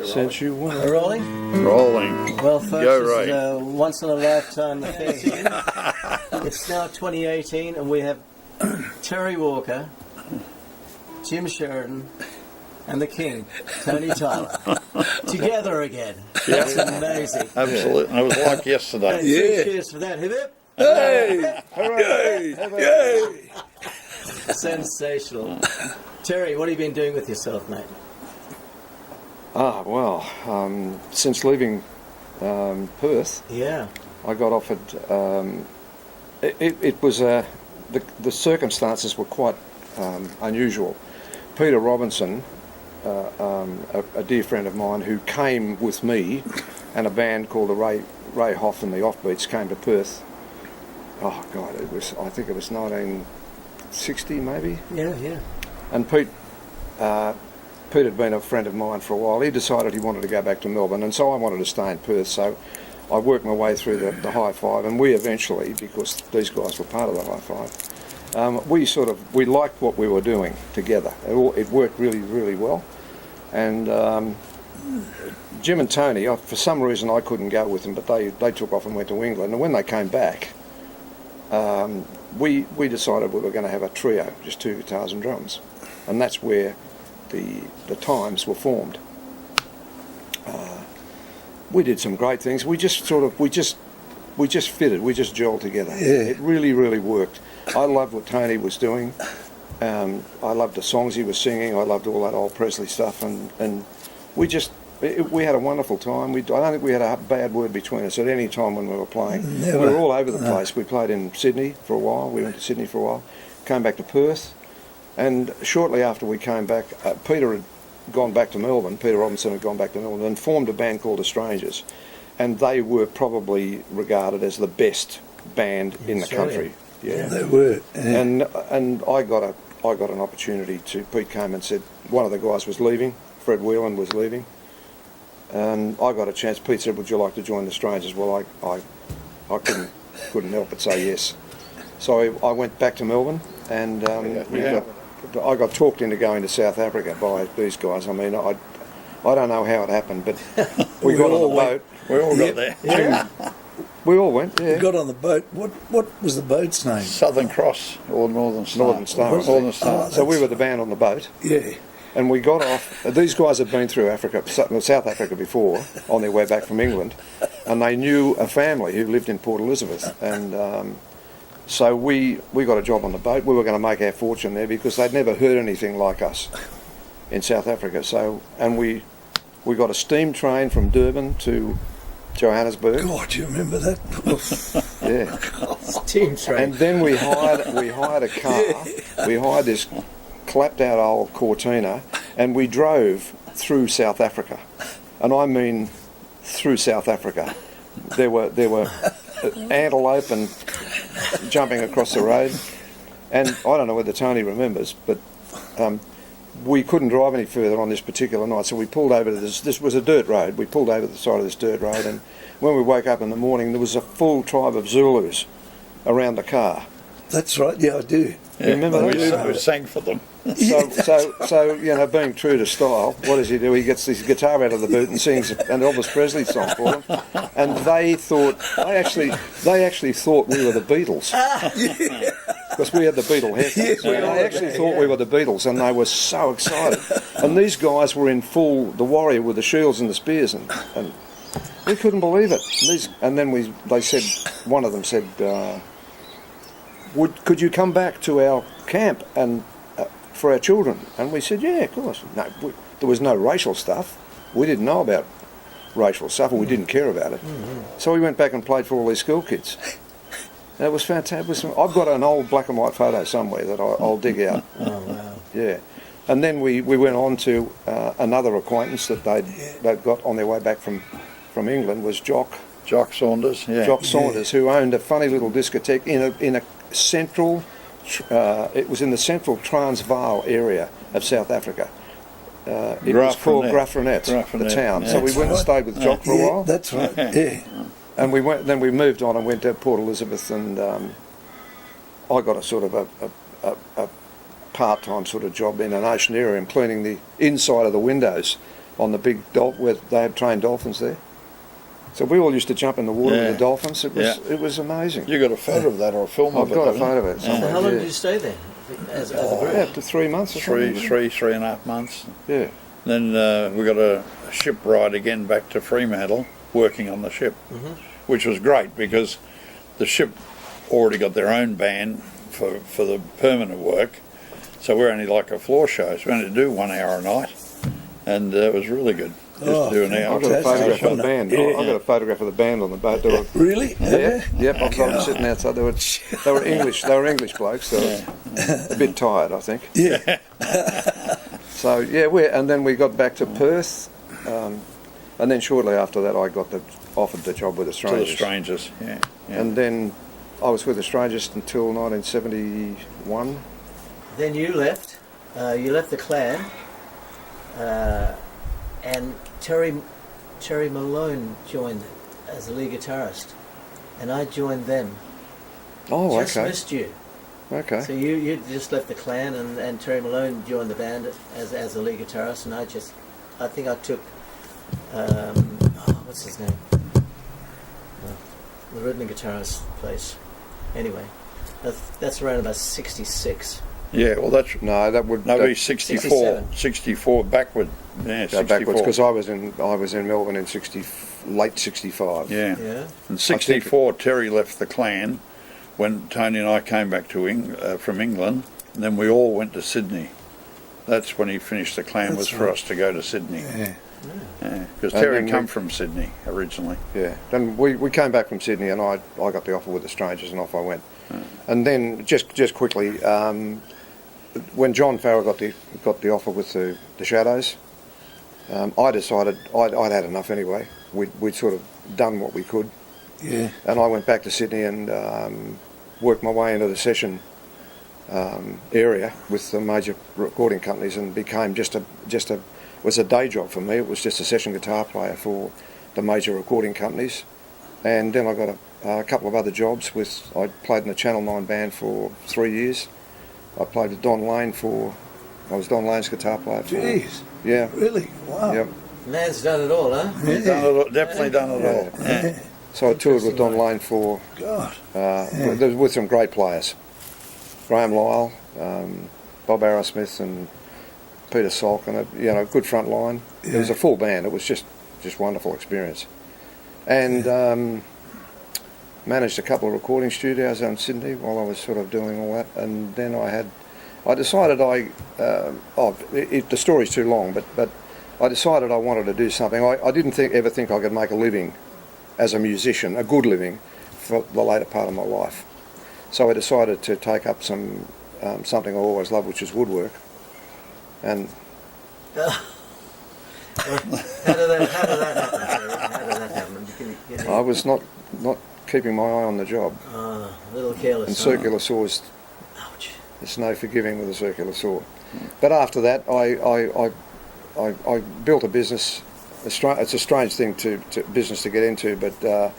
Since you went. We're rolling? Rolling. Well, folks, Go this right. is a once-in-a-lifetime affair here. It's now 2018, and we have Terry Walker, Jim Sheridan, and the King, Tony Tyler, together again. That's amazing. Absolutely. It was like yesterday. And Yeah. cheers for that. Hip hip. Hey! Yay! Yay! Sensational. Terry, what have you been doing with yourself, mate? Since leaving Perth, Yeah. I got offered. It was the circumstances were quite unusual. Peter Robinson, a dear friend of mine, who came with me, and a band called the Ray Hoff and the Offbeats came to Perth. Oh God, I think it was 1960 maybe. Yeah. And Pete had been a friend of mine for a while. He decided he wanted to go back to Melbourne, and so I wanted to stay in Perth. So I worked my way through the High Five, and we eventually, because these guys were part of the High Five, we liked what we were doing together. It worked really, really well. And Jim and Tony, for some reason I couldn't go with them, but they took off and went to England. And when they came back, we decided we were going to have a trio, just two guitars and drums, and that's where the Times were formed. We did some great things. We just fitted. We just gelled together. Yeah. It really, really worked. I loved what Tony was doing. I loved the songs he was singing. I loved all that old Presley stuff, and we had a wonderful time. I don't think we had a bad word between us at any time when we were playing. Never. We were all over the place. We played in Sydney for a while. We went to Sydney for a while. Came back to Perth, and shortly after we came back, Peter had gone back to Melbourne. Peter Robinson had gone back to Melbourne and formed a band called the Strangers, and they were probably regarded as the best band in the country. Yeah, They were. and I got an opportunity to. Pete came and said one of the guys was leaving. Fred Whelan was leaving. And I got a chance. Pete said, "Would you like to join the Strangers?" Well, I couldn't help but say yes. So I went back to Melbourne, and I got talked into going to South Africa by these guys. I mean, I don't know how it happened, but we got on the boat. We all got there. Yeah. We all went. Yeah. We got on the boat. What was the boat's name? Southern Cross or Northern Star. Northern Star. Northern Star. So we were the band on the boat. Yeah. And we got off. These guys had been through South Africa before, on their way back from England, and they knew a family who lived in Port Elizabeth. And so we got a job on the boat. We were going to make our fortune there because they'd never heard anything like us in South Africa. So, and we got a steam train from Durban to Johannesburg. God, do you remember that? Yeah. Team train. And then we hired a car. We hired this clapped out old Cortina, and we drove through South Africa, and I mean through South Africa. There were antelope and jumping across the road, and I don't know whether Tony remembers, but we couldn't drive any further on this particular night, so we pulled over to this was a dirt road. We pulled over to the side of this dirt road, and when we woke up in the morning, there was a full tribe of Zulus around the car. That's right. Yeah, I do. You remember that? We sang for them. So you know, being true to style, what does he do? He gets his guitar out of the boot and sings an Elvis Presley song for them, and they actually thought we were the Beatles because we had the Beatle haircuts. Yeah, They actually thought we were the Beatles, and they were so excited. And these guys were in full the warrior with the shields and the spears, and we couldn't believe it. And then they said, one of them said, could you come back to our camp and for our children? And we said, yeah, of course. No, there was no racial stuff. We didn't know about racial stuff, or we didn't care about it. Mm-hmm. So we went back and played for all these school kids. And it was fantastic. I've got an old black and white photo somewhere that I'll dig out. Oh, wow. Yeah. And then we went on to another acquaintance that they'd got on their way back from England was Jock Saunders. Yeah. Jock Saunders, who owned a funny little discotheque in a central. It was in the central Transvaal area of South Africa. It was called Grafrenet, the town. Yeah. So we went and stayed with Jock for a while. That's right. Yeah. And then we moved on and went to Port Elizabeth, and I got a sort of a part-time sort of job in an ocean area and cleaning the inside of the windows on the big where they had trained dolphins there. So we all used to jump in the water with the dolphins. It was amazing. You got a photo of that or a film of I've it? got a haven't you? photo of it. So how long did you stay there as a group? Yeah, up to 3 months or something. Three and a half months. Yeah. Then we got a ship ride again back to Fremantle, working on the ship, which was great because the ship already got their own band for the permanent work. So we're only like a floor show, so we only do 1 hour a night, and it was really good. Just to do an hour. I've got a photograph of the band. Yeah. I've got a photograph of the band on the boat. They were, Really? yep. I was sitting outside. They were English. They were English blokes. They were a bit tired, I think. Yeah. So yeah, and then we got back to Perth, and then shortly after that, I got offered the job with the To the Strangers. Strangers, yeah. And then I was with the Strangers until 1971. Then you left. You left the clan, and Terry Malone joined as a lead guitarist, and I joined them. Oh, Just okay. missed you. Okay. So you just left the clan, and Terry Malone joined the band as a lead guitarist, and I think I took what's his name? The rhythm guitarist place. Anyway, that's around about 66. Yeah, well that's No, that would be 64, 64 backward. Yeah, go 64. backwards because I was in Melbourne in late 65. Yeah. Yeah. In 64, Terry left the clan when Tony and I came back to from England, and then we all went to Sydney. That's when he finished the clan, That's was for right. us to go to Sydney. Yeah. Because And Terry then come we- from Sydney originally. Yeah. Then we came back from Sydney, and I got the offer with the Strangers, and off I went. And then just quickly, when John Farrell got the offer with the Shadows, I decided I'd had enough anyway. We'd sort of done what we could, Yeah. and I went back to Sydney and worked my way into the session area with the major recording companies, and became was a day job for me. It was just a session guitar player for the major recording companies, and then I got a couple of other jobs. I played in the Channel 9 band for 3 years. I played with Don Lane I was Don Lane's guitar player for. Jeez. Yeah. Really? Wow. Yep. Man's done it all, huh? He's done it all, definitely done it all. Yeah. So I toured with Don Lane for God. with some great players, Graham Lyle, Bob Arrowsmith, and Peter Salk, and a good front line. It was a full band. It was just wonderful experience, and managed a couple of recording studios out in Sydney while I was sort of doing all that. And then I decided the story's too long, but I decided I wanted to do something. I didn't ever think I could make a living as a musician, a good living, for the later part of my life. So I decided to take up something I always loved, which is woodwork. And How did that happen, Terry? How did that happen? I was not keeping my eye on the job. A little careless. And huh? circular saws, Ouch. there's no forgiving with a circular saw. But after that, I built a business. It's a strange thing to business to get into, but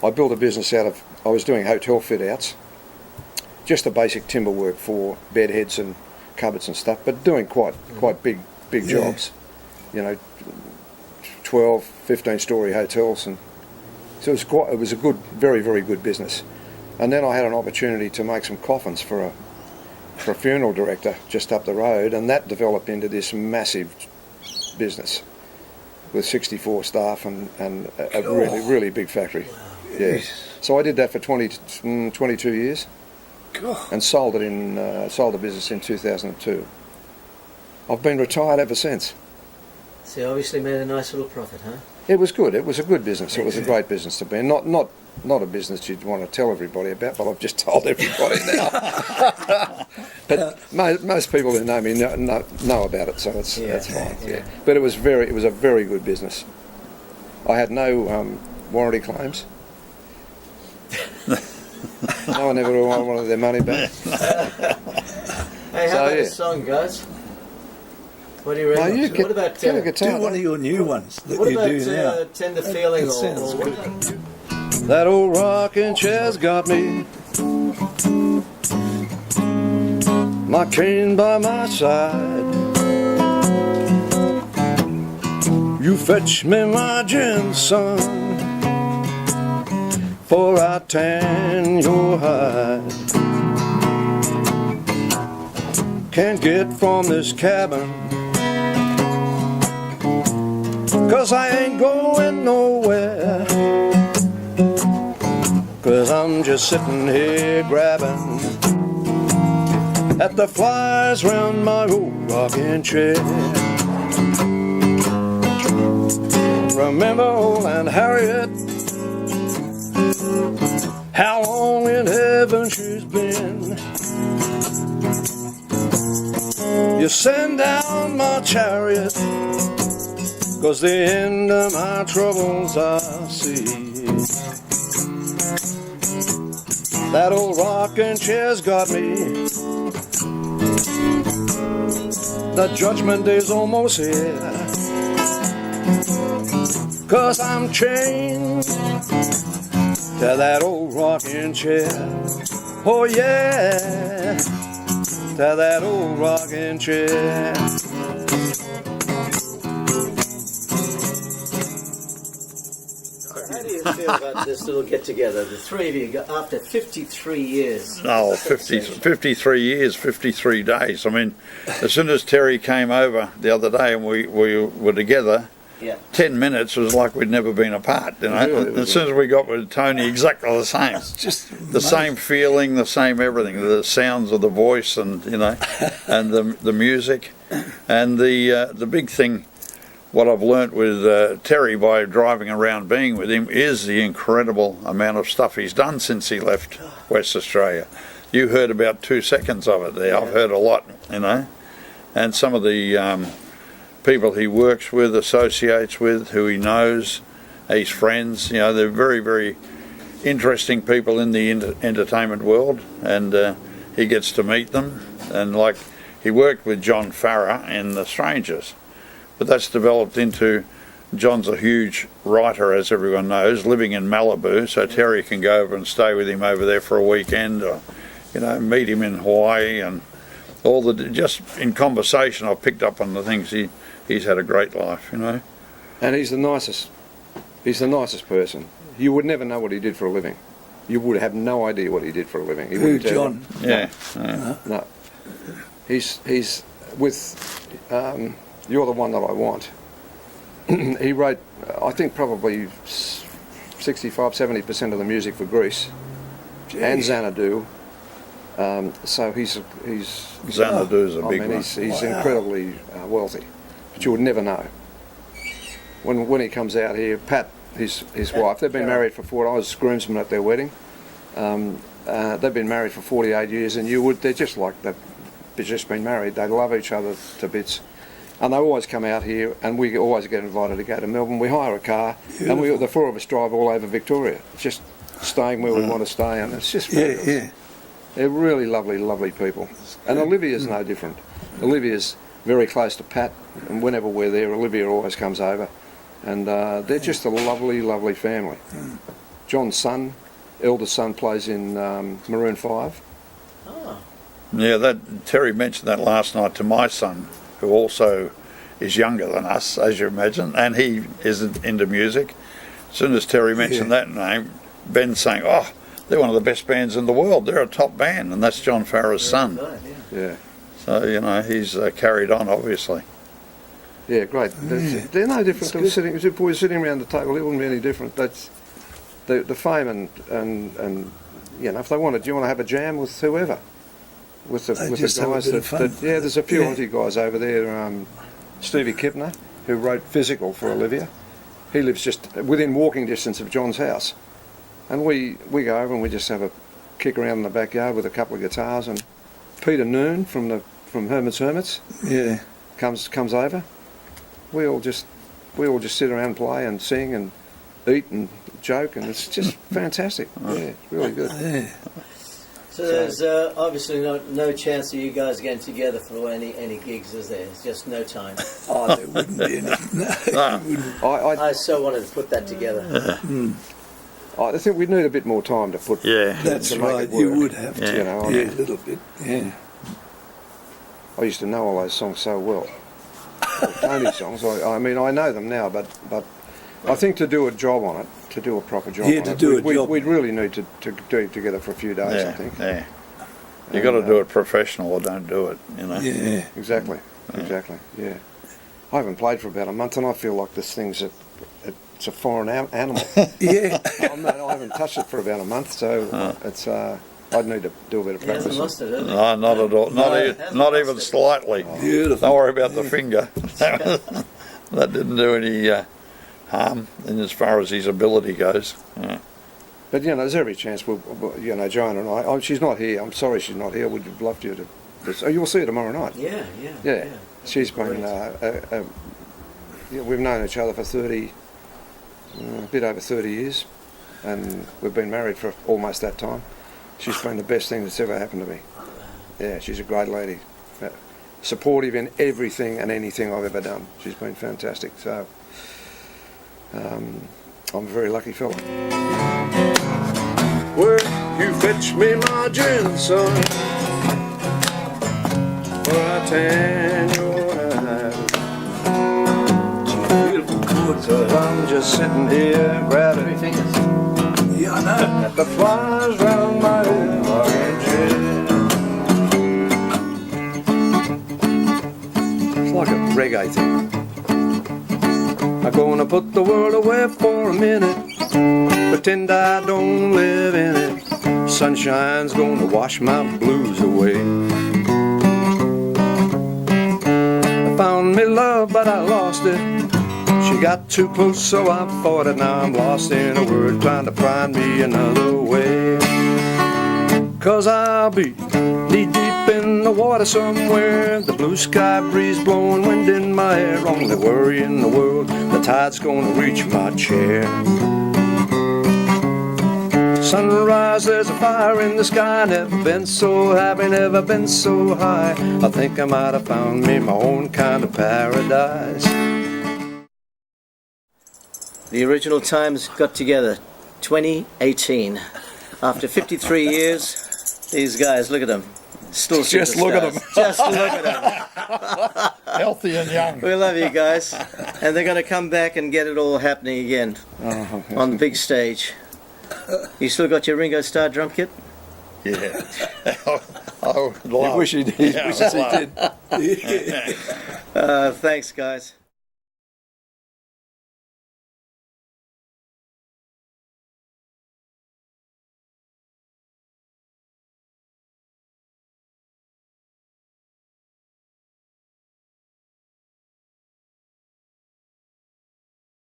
I built a business I was doing hotel fit outs, just the basic timber work for bed heads and cupboards and stuff, but doing quite big jobs, 12, 15 story hotels, and so it was a good, very, very good business. And then I had an opportunity to make some coffins for a funeral director just up the road, and that developed into this massive business with 64 staff and a really, really big factory. Yeah. So I did that for 22 years. God. And sold the business in 2002. I've been retired ever since. So you obviously made a nice little profit, huh? It was good. It was a good business. It was a great business to be in. Not a business you'd want to tell everybody about, but I've just told everybody now. But most people who know me know about it, so that's fine. Yeah. But it was a very good business. I had no warranty claims. No one ever wanted their money back. Hey, how about yeah. this song, guys? What do you reckon? Get What about a guitar. Do one of your new ones that what you about do now. Tender Feeling? That sounds or good. That old rocking chair's got me, my cane by my side. You fetch me my gin, son, for I tan your hide. Can't get from this cabin, 'cause I ain't going nowhere, 'cause I'm just sitting here grabbing at the flies round my old rocking chair. Remember old Aunt Harriet, how long in heaven she's been. You send down my chariot, 'cause the end of my troubles I see. That old rocking chair's got me. The judgment day's almost here, 'cause I'm chained to that old rocking chair. Oh yeah, to that old rocking chair. How do you feel about this little get-together? The three of you, after 53 years. Oh, 53 years, 53 days. I mean, as soon as Terry came over the other day and we were together, Yeah. 10 minutes was like we'd never been apart, you know. Really, as soon as we got with Tony, exactly the same. Just The same feeling, the same everything, the sounds of the voice, and you know, and the music, and the big thing. What I've learnt with Terry by driving around, being with him, is the incredible amount of stuff he's done since he left West Australia. You heard about 2 seconds of it there. I've heard a lot, you know, and some of the people he works with, associates with, who he knows, his friends. You know, they're very, very interesting people in the entertainment world, and he gets to meet them. And like, he worked with John Farrar in The Strangers, but that's developed into, John's a huge writer, as everyone knows, living in Malibu, so Terry can go over and stay with him over there for a weekend, or, you know, meet him in Hawaii, and all the, just in conversation I've picked up on the things he's had a great life, you know. And he's the nicest person. You would never know what he did for a living. You would have no idea what he did for a living. He who, wouldn't tell you. John? Yeah. No. He's with, You're the One That I Want. He wrote, I think, probably 65-70% of the music for Grease and Xanadu. So he's Xanadu's a big one. he's incredibly wealthy, but you would never know. When he comes out here, Pat, his wife, they've been married for 4. I was groomsman at their wedding. They've been married for 48 years, and they're just like they've just been married. They love each other to bits. And they always come out here, and we always get invited to go to Melbourne. We hire a car, and the 4 of us drive all over Victoria, just staying where we want to stay, and it's just fabulous. Yeah. They're really lovely, lovely people. And Olivia's no different. Olivia's very close to Pat, and whenever we're there, Olivia always comes over. And they're just a lovely, lovely family. John's son, eldest son, plays in Maroon 5. Oh. Yeah, that Terry mentioned that last night to my son, who also is younger than us, as you imagine, and he isn't into music. As soon as Terry mentioned that name, Ben's saying, "Oh, they're one of the best bands in the world. They're a top band," and that's John Farrar's son. Good, Yeah. So, you know, he's carried on, obviously. Yeah, great. They're no different to sitting. If we were sitting around the table, it wouldn't be any different. That's the fame and you know, if they wanted, do you want to have a jam with whoever? With the just have a guys bit of fun. yeah, there's a few Aussie guys over there. Stevie Kipner, who wrote Physical for Olivia. He lives just within walking distance of John's house, and we go over and we just have a kick around in the backyard with a couple of guitars. And Peter Noon from Herman's Hermits, comes over. We all just sit around and play and sing and eat and joke, and it's just fantastic. Yeah, it's really good. Yeah. So there's obviously no chance of you guys getting together for any gigs, is there? It's just no time. Oh, there wouldn't be any. No, wouldn't. I so wanted to put that together. I think we need a bit more time to put. Yeah. That's to make right. it work. You would have to. You know, Yeah, a little bit. Yeah. I used to know all those songs so well. Tony's songs. I mean, I know them now, but I think to do a job on it, to do a proper job Yeah, on to it, do a we'd job. really need to do it together for a few days, I think. Yeah. You got to do it professional or don't do it, you know. Yeah. Exactly, yeah. I haven't played for about a month and I feel like this thing's it's a foreign animal. Yeah. I haven't touched it for about a month, so it's I'd need to do a bit of He hasn't practice. lost it, has he? No, not at all. Not even slightly. Beautiful. Don't worry about the finger. That didn't do any harm in as far as his ability goes. Yeah. But you know, there's every chance we'll Joanna and I. Oh, she's not here. I'm sorry she's not here. We'd have loved you to. Oh, you'll see her tomorrow night. Yeah. She's been. We've known each other for a bit over 30 years, and we've been married for almost that time. She's been the best thing that's ever happened to me. Yeah, she's a great lady. Supportive in everything and anything I've ever done. She's been fantastic. So I'm a very lucky fella. Where you fetch me my gin, son, where I tan your eyes. Beautiful chords. So I'm just sitting here grabbing Three fingers. Yeah, I know. at the flies round my head like gin. It's like a reggae thing. I'm gonna put the world away for a minute, pretend I don't live in it. Sunshine's gonna wash my blues away. I found me love, but I lost it. She got too close, so I fought it. Now I'm lost in a word, trying to find me another way. 'Cause I'll be knee deep in the water somewhere, the blue sky breeze blowing, wind in my hair. Only worry in the world, the tide's gonna reach my chair. Sunrise, there's a fire in the sky. Never been so happy, never been so high. I think I might have found me my own kind of paradise. The original Times got together, 2018. After 53 years, these guys, look at them. Still Just look at them. Just look at them. Healthy and young. We love you guys. And they're going to come back and get it all happening again on the big stage. You still got your Ringo Starr drum kit? Yeah. I would love. I wish he did. Yeah, Wish he I would did. love. Thanks, guys.